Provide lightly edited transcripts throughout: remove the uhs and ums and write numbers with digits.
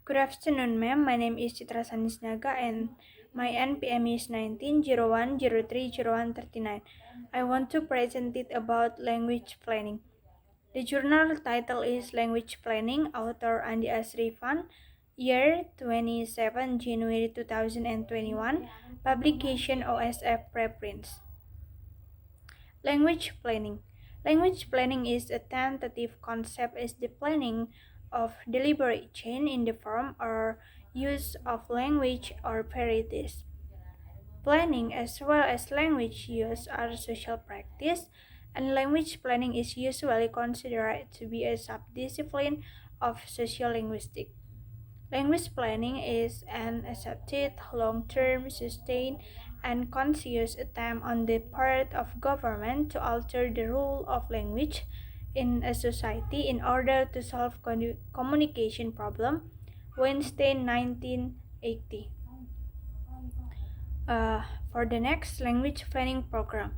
Good afternoon, ma'am. My name is Citra Sanisnaga and my NPM is 1901030139. I want to present it about language planning. The journal title is Language Planning, author Andi Asrifan, year 27 January 2021, publication OSF Preprints. Language planning. Language planning is a tentative concept is the planning of deliberate change in the form or use of language or varieties. Planning as well as language use are social practice, and language planning is usually considered to be a subdiscipline of sociolinguistics. Language planning is an accepted, long-term, sustained, and conscious attempt on the part of government to alter the role of language in a society in order to solve communication problem. Weinstein, 1980. For the next language planning program.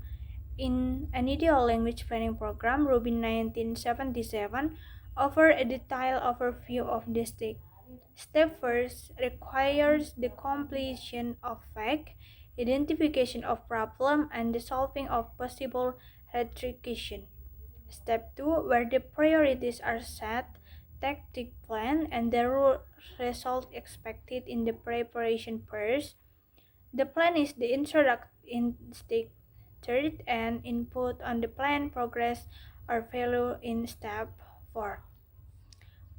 In an ideal language planning program, Rubin 1977 offered a detailed overview of the step. Step first requires the completion of fact, identification of problem, and the solving of possible rectification. Step 2, where the priorities are set, tactic plan, and the result expected in the preparation first. The plan is the instinct third and input on the plan progress or failure in step 4.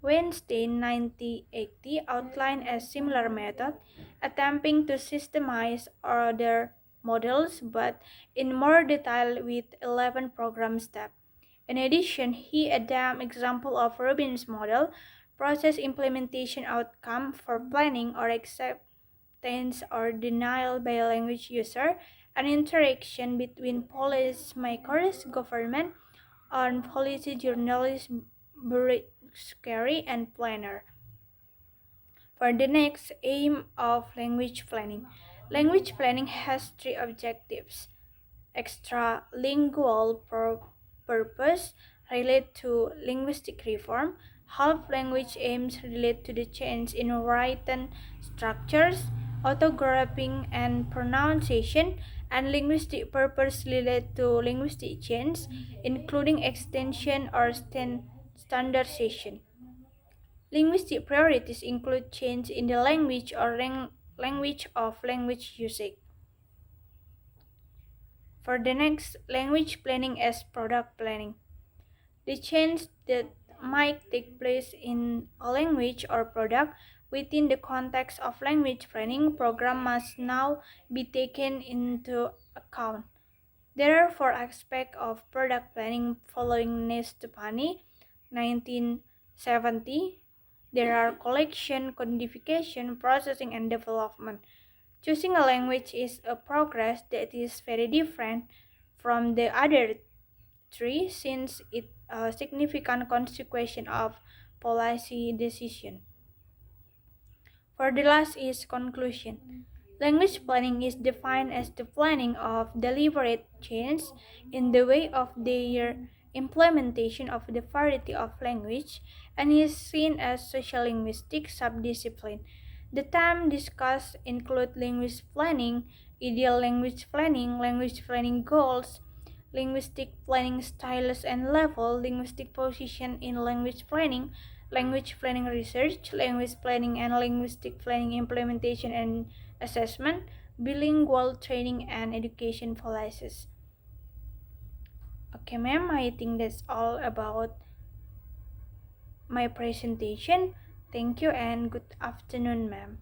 Weinstein 1980 outlined a similar method, attempting to systemize other models but in more detail with 11 program steps. In addition, he adapted example of Rubin's model, process implementation outcome for planning or acceptance or denial by a language user, an interaction between policymakers, government, and policy journalists, bureaucracy, and planner. For the next aim of language planning. Language planning has three objectives. Extralingual purpose relate to linguistic reform, half language aims relate to the change in written structures, orthography and pronunciation, and linguistic purpose relate to linguistic change, including extension or standardization. Linguistic priorities include change in the language or language of language usage. For the next, language planning as product planning. The change that might take place in a language or product within the context of language planning program must now be taken into account. There are four aspects of product planning following Nestupani, 1970. There are collection, codification, processing, and development. Choosing a language is a progress that is very different from the other three since it a significant consequence of policy decision. For the last is conclusion. Language planning is defined as the planning of deliberate change in the way of their implementation of the variety of language and is seen as sociolinguistic subdiscipline. The term discussed include language planning, ideal language planning goals, linguistic planning styles and level, linguistic position in language planning research, language planning and linguistic planning implementation and assessment, bilingual training and education policies. Okay, ma'am, I think that's all about my presentation. Thank you and good afternoon, ma'am.